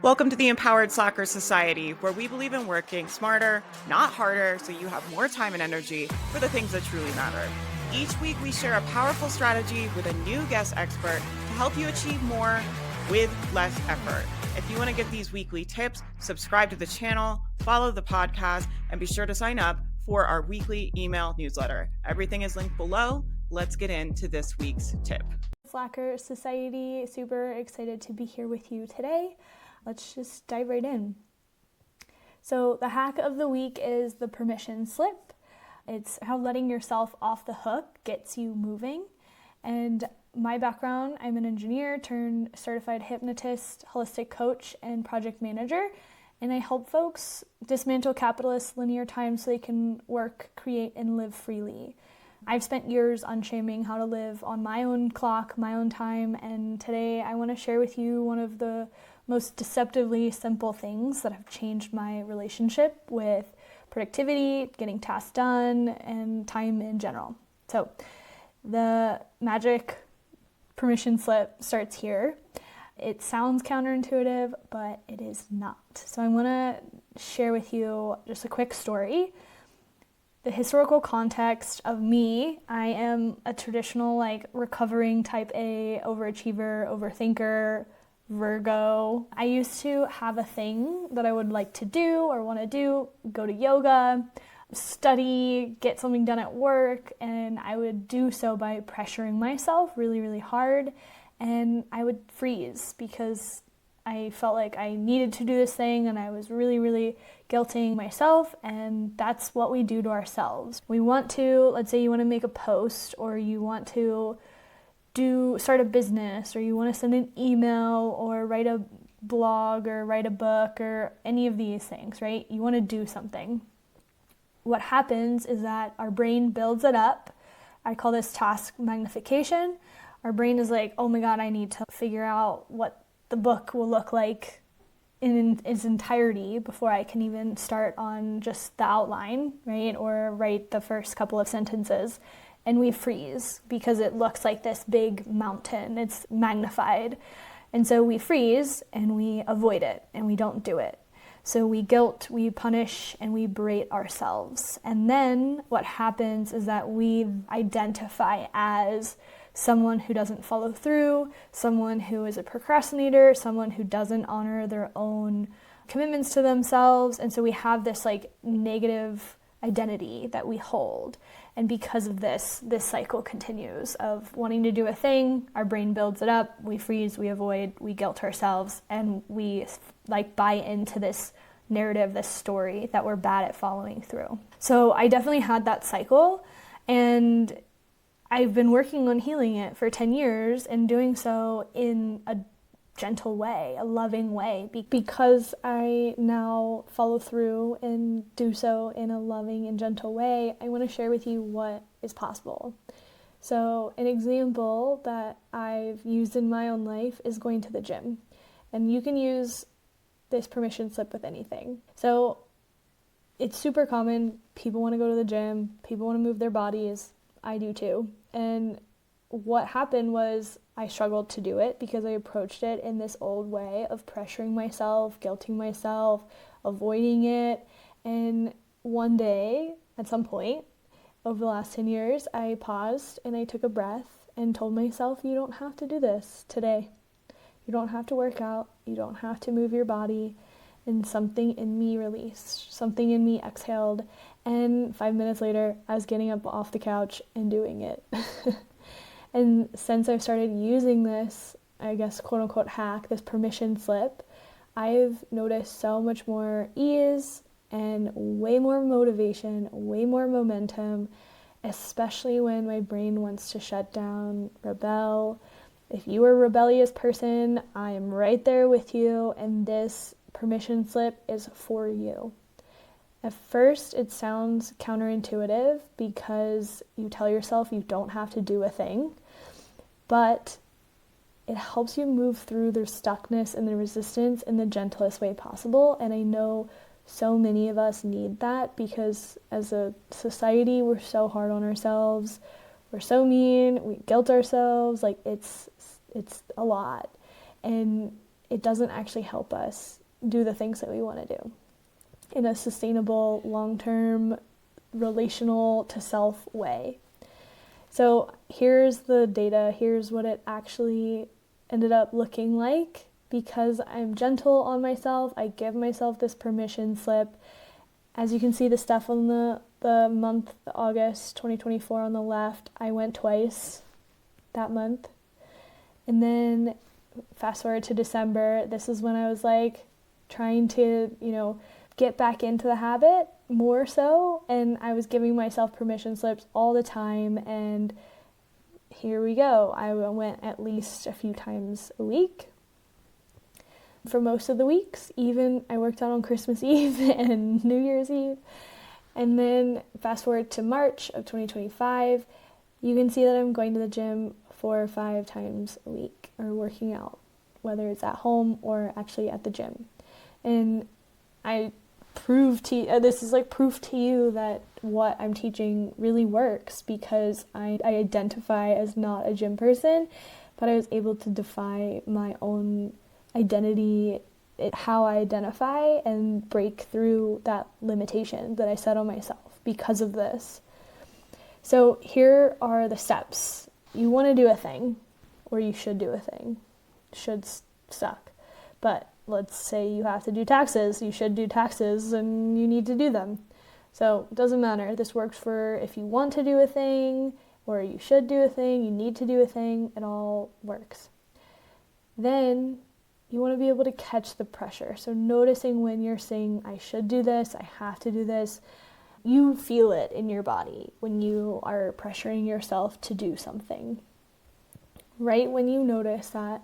Welcome to the Empowered Slacker Society, where we believe in working smarter, not harder, so you have more time and energy for the things that truly matter. Each week, we share a powerful strategy with a new guest expert to help you achieve more with less effort. If you want to get these weekly tips, subscribe to the channel, follow the podcast, and be sure to sign up for our weekly email newsletter. Everything is linked below. Let's get into this week's tip. Slacker Society, super excited to be here with you today. Let's just dive right in. So the hack of the week is the permission slip. It's how letting yourself off the hook gets you moving. And my background, I'm an engineer turned certified hypnotist, holistic coach, and project manager. And I help folks dismantle capitalist linear time so they can work, create, and live freely. I've spent years unshaming how to live on my own clock, my own time, and today I want to share with you one of the most deceptively simple things that have changed my relationship with productivity, getting tasks done, and time in general. So the magic permission slip starts here. It sounds counterintuitive, but it is not. So I want to share with you just a quick story. The historical context of me, I am a traditional recovering type A, overachiever, overthinker, Virgo. I used to have a thing that I would like to do or want to do, go to yoga, study, get something done at work, and I would do so by pressuring myself really, really hard, and I would freeze because I felt like I needed to do this thing and I was really, really guilting myself, and that's what we do to ourselves. We want to, let's say you want to make a post or you want to start a business or you want to send an email or write a blog or write a book or any of these things, right? You want to do something. What happens is that our brain builds it up. I call this task magnification. Our brain is like, oh my God, I need to figure out what the book will look like in its entirety before I can even start on just the outline, right? Or write the first couple of sentences. And we freeze because it looks like this big mountain. It's magnified. And so we freeze and we avoid it and we don't do it. So we guilt, we punish, and we berate ourselves. And then what happens is that we identify as someone who doesn't follow through, someone who is a procrastinator, someone who doesn't honor their own commitments to themselves. And so we have this negative identity that we hold. And because of this cycle continues of wanting to do a thing, our brain builds it up, we freeze, we avoid, we guilt ourselves, and we buy into this narrative, this story that we're bad at following through. So I definitely had that cycle, and I've been working on healing it for 10 years and doing so in a gentle way, a loving way, because I now follow through and do so in a loving and gentle way. I want to share with you what is possible. So an example that I've used in my own life is going to the gym, and you can use this permission slip with anything. So it's super common. People want to go to the gym. People want to move their bodies. I do too. And what happened was I struggled to do it because I approached it in this old way of pressuring myself, guilting myself, avoiding it. And one day, at some point, over the last 10 years, I paused and I took a breath and told myself, you don't have to do this today. You don't have to work out. You don't have to move your body. And something in me released. Something in me exhaled. And 5 minutes later, I was getting up off the couch and doing it. And since I've started using this, I guess, quote unquote hack, this permission slip, I've noticed so much more ease and way more motivation, way more momentum, especially when my brain wants to shut down, rebel. If you are a rebellious person, I am right there with you, and this permission slip is for you. At first, it sounds counterintuitive because you tell yourself you don't have to do a thing, but it helps you move through the stuckness and the resistance in the gentlest way possible. And I know so many of us need that because as a society, we're so hard on ourselves. We're so mean. We guilt ourselves. It's a lot. And it doesn't actually help us do the things that we want to do in a sustainable, long-term, relational to self way. So here's the data, here's what it actually ended up looking like. Because I'm gentle on myself, I give myself this permission slip. As you can see, the stuff on the month, August 2024 on the left, I went twice that month. And then fast forward to December, this is when I was like trying to, get back into the habit more so. And I was giving myself permission slips all the time. And here we go. I went at least a few times a week. For most of the weeks, even I worked out on Christmas Eve and New Year's Eve. And then fast forward to March of 2025, you can see that I'm going to the gym 4 or 5 times a week or working out, whether it's at home or actually at the gym. And I this is like proof to you that what I'm teaching really works, because I identify as not a gym person, but I was able to defy my own identity, how I identify, and break through that limitation that I set on myself because of this. So here are the steps. You want to do a thing, or you should do a thing. Should suck. But let's say you have to do taxes. You should do taxes, and you need to do them. So it doesn't matter. This works for if you want to do a thing, or you should do a thing, you need to do a thing. It all works. Then you want to be able to catch the pressure. So noticing when you're saying, I should do this, I have to do this, you feel it in your body when you are pressuring yourself to do something. Right when you notice that,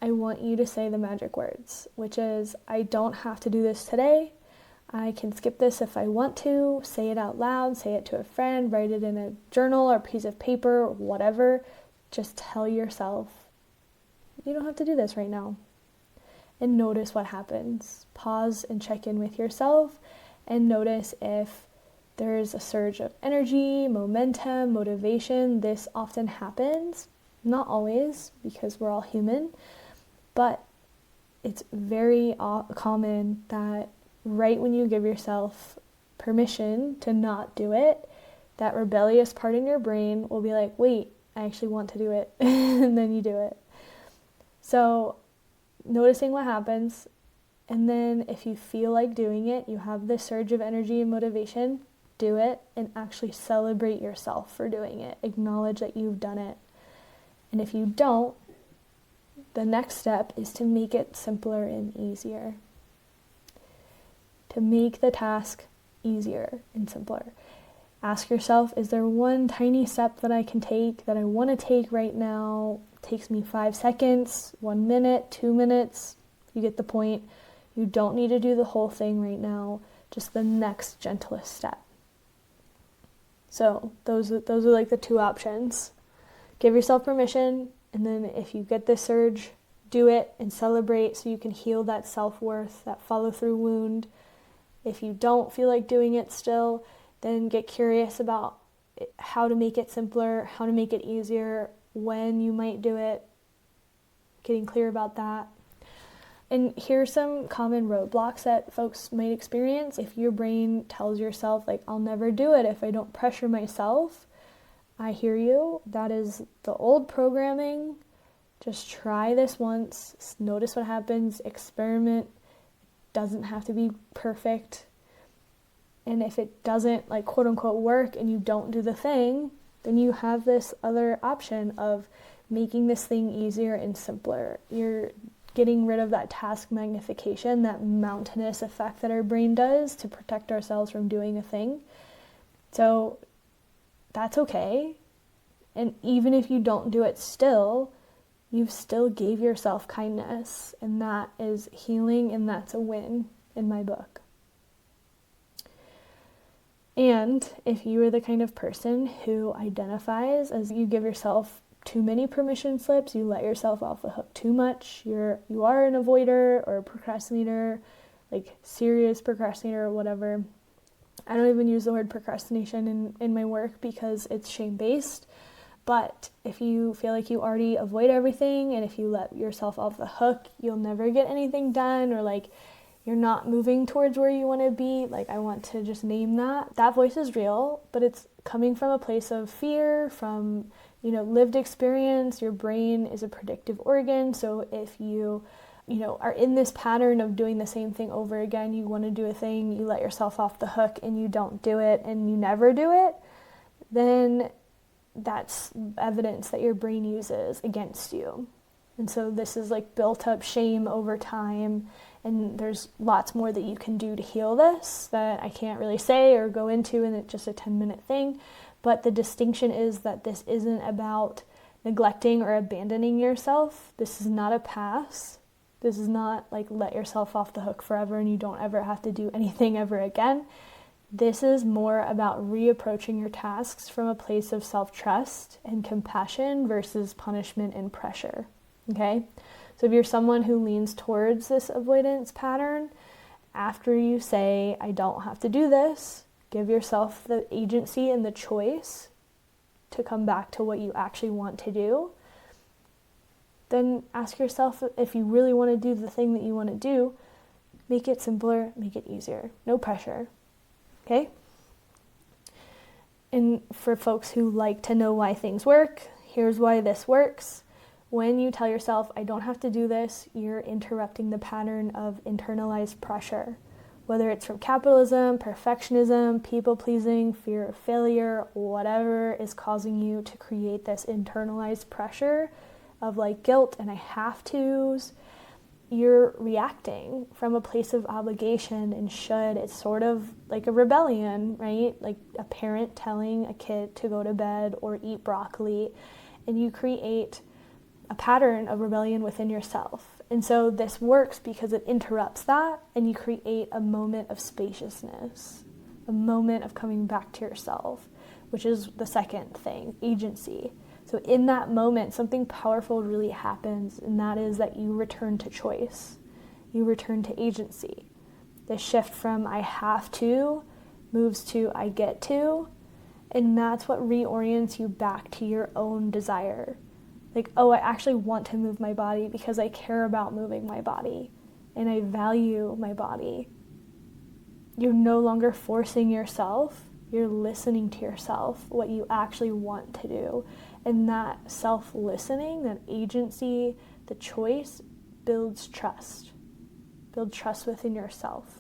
I want you to say the magic words, which is, I don't have to do this today. I can skip this if I want to. Say it out loud, say it to a friend, write it in a journal or piece of paper, whatever. Just tell yourself, you don't have to do this right now. And notice what happens. Pause and check in with yourself and notice if there's a surge of energy, momentum, motivation. This often happens, not always, because we're all human, but it's very common that right when you give yourself permission to not do it, that rebellious part in your brain will be like, wait, I actually want to do it, and then you do it. So noticing what happens, and then if you feel like doing it, you have this surge of energy and motivation, do it, and actually celebrate yourself for doing it. Acknowledge that you've done it. And if you don't, the next step is to make it simpler and easier. To make the task easier and simpler. Ask yourself, is there one tiny step that I can take, that I want to take right now? It takes me 5 seconds, 1 minute, 2 minutes. You get the point. You don't need to do the whole thing right now, just the next gentlest step. So those are like the 2 options. Give yourself permission, and then if you get this surge, do it and celebrate so you can heal that self-worth, that follow-through wound. If you don't feel like doing it still, then get curious about how to make it simpler, how to make it easier, when you might do it, getting clear about that. And here's some common roadblocks that folks might experience. If your brain tells yourself, like, I'll never do it if I don't pressure myself, I hear you. That is the old programming. Just try this once, notice what happens, experiment. It doesn't have to be perfect. And if it doesn't, like, quote unquote work and you don't do the thing, then you have this other option of making this thing easier and simpler. You're getting rid of that task magnification, that mountainous effect that our brain does to protect ourselves from doing a thing. So that's okay. And even if you don't do it still, you still gave yourself kindness, and that is healing, and that's a win in my book. And if you are the kind of person who identifies as you give yourself too many permission slips, you let yourself off the hook too much, you are an avoider or a procrastinator, like serious procrastinator or whatever. I don't even use the word procrastination in my work because it's shame-based. But if you feel like you already avoid everything, and if you let yourself off the hook, you'll never get anything done, or like you're not moving towards where you want to be, like I want to just name that. That voice is real, but it's coming from a place of fear, from, lived experience. Your brain is a predictive organ. So if you are in this pattern of doing the same thing over again, you want to do a thing, you let yourself off the hook and you don't do it and you never do it, then that's evidence that your brain uses against you. And so this is like built up shame over time, and there's lots more that you can do to heal this that I can't really say or go into in just a 10-minute thing. But the distinction is that this isn't about neglecting or abandoning yourself. This is not a pass. This is not like let yourself off the hook forever and you don't ever have to do anything ever again. This is more about reapproaching your tasks from a place of self-trust and compassion versus punishment and pressure. Okay? So if you're someone who leans towards this avoidance pattern, after you say, I don't have to do this, give yourself the agency and the choice to come back to what you actually want to do. Then ask yourself, if you really want to do the thing that you want to do, make it simpler, make it easier. No pressure. Okay? And for folks who like to know why things work, here's why this works. When you tell yourself, I don't have to do this, you're interrupting the pattern of internalized pressure. Whether it's from capitalism, perfectionism, people-pleasing, fear of failure, whatever is causing you to create this internalized pressure of like guilt and I have to's, you're reacting from a place of obligation and should. It's sort of like a rebellion, right? Like a parent telling a kid to go to bed or eat broccoli, and you create a pattern of rebellion within yourself. And so this works because it interrupts that, and you create a moment of spaciousness, a moment of coming back to yourself, which is the second thing, agency. So in that moment, something powerful really happens, and that is that you return to choice. You return to agency. The shift from I have to moves to I get to, and that's what reorients you back to your own desire. Like, oh, I actually want to move my body because I care about moving my body and I value my body. You're no longer forcing yourself. You're listening to yourself, what you actually want to do. And that self-listening, that agency, the choice builds trust. Build trust within yourself.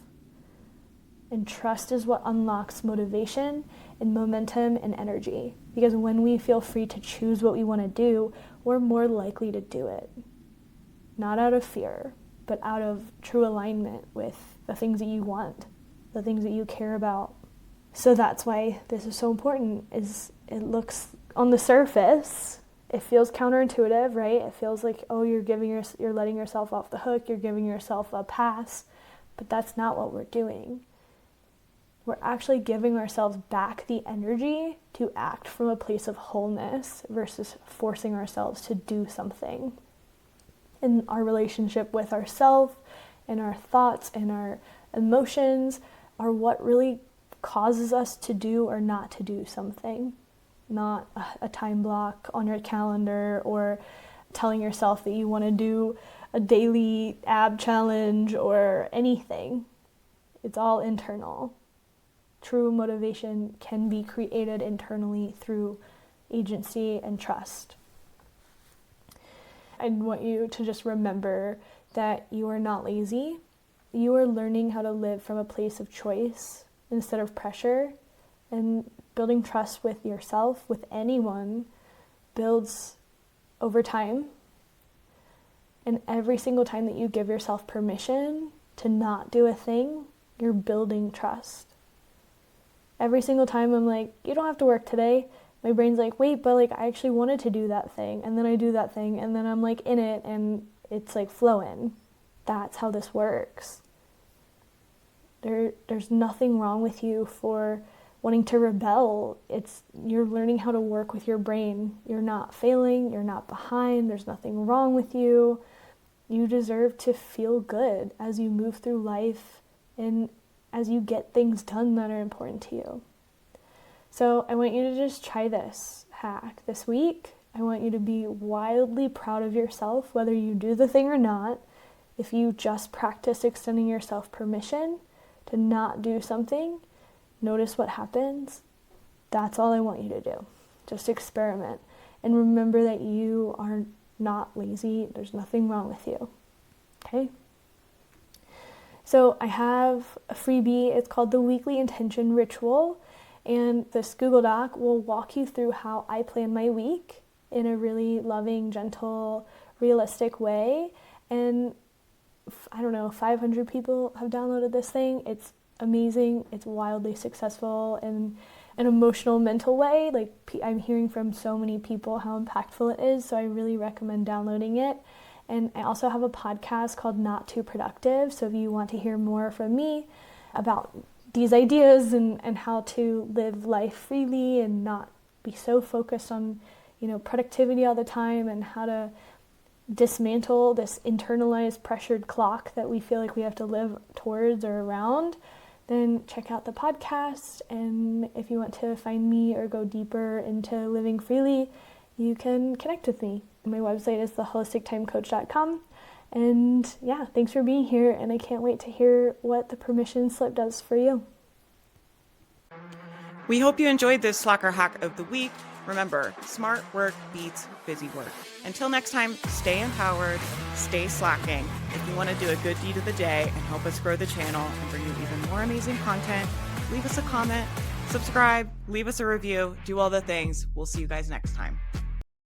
And trust is what unlocks motivation and momentum and energy. Because when we feel free to choose what we want to do, we're more likely to do it. Not out of fear, but out of true alignment with the things that you want, the things that you care about. So that's why this is so important, is it looks on the surface, it feels counterintuitive, right? It feels like, oh, you're letting yourself off the hook, you're giving yourself a pass, but that's not what we're doing. We're actually giving ourselves back the energy to act from a place of wholeness versus forcing ourselves to do something. And our relationship with ourselves and our thoughts and our emotions are what really causes us to do or not to do something. Not a time block on your calendar or telling yourself that you want to do a daily ab challenge or anything. It's all internal. True motivation can be created internally through agency and trust. I want you to just remember that you are not lazy. You are learning how to live from a place of choice instead of pressure, and building trust with yourself, with anyone, builds over time. And every single time that you give yourself permission to not do a thing, you're building trust. Every single time I'm like, you don't have to work today, my brain's like, wait, but like I actually wanted to do that thing, and then I do that thing, and then I'm like in it, and it's like flowing. That's how this works. There's nothing wrong with you for wanting to rebel. You're learning how to work with your brain. You're not failing, you're not behind, there's nothing wrong with you. You deserve to feel good as you move through life and as you get things done that are important to you. So I want you to just try this. hack this week. I want you to be wildly proud of yourself, whether you do the thing or not. If you just practice extending yourself permission to not do something, notice what happens. That's all I want you to do. Just experiment. And remember that you are not lazy. There's nothing wrong with you. Okay? So I have a freebie. It's called the Weekly Intention Ritual. And this Google Doc will walk you through how I plan my week in a really loving, gentle, realistic way. And 500 people have downloaded this thing. It's amazing. It's wildly successful in an emotional, mental way. Like, I'm hearing from so many people how impactful it is. So I really recommend downloading it. And I also have a podcast called Not Too Productive. So if you want to hear more from me about these ideas and how to live life freely and not be so focused on, productivity all the time, and how to dismantle this internalized pressured clock that we feel like we have to live towards or around, then check out the podcast. And if you want to find me or go deeper into living freely, you can connect with me. My website is theholistictimecoach.com. And yeah, thanks for being here, and I can't wait to hear what the permission slip does for you. We hope you enjoyed this Slacker hack of the week. Remember, smart work beats busy work. Until next time, stay empowered, stay slacking. If you want to do a good deed of the day and help us grow the channel and bring you even more amazing content, leave us a comment, subscribe, leave us a review, do all the things. We'll see you guys next time.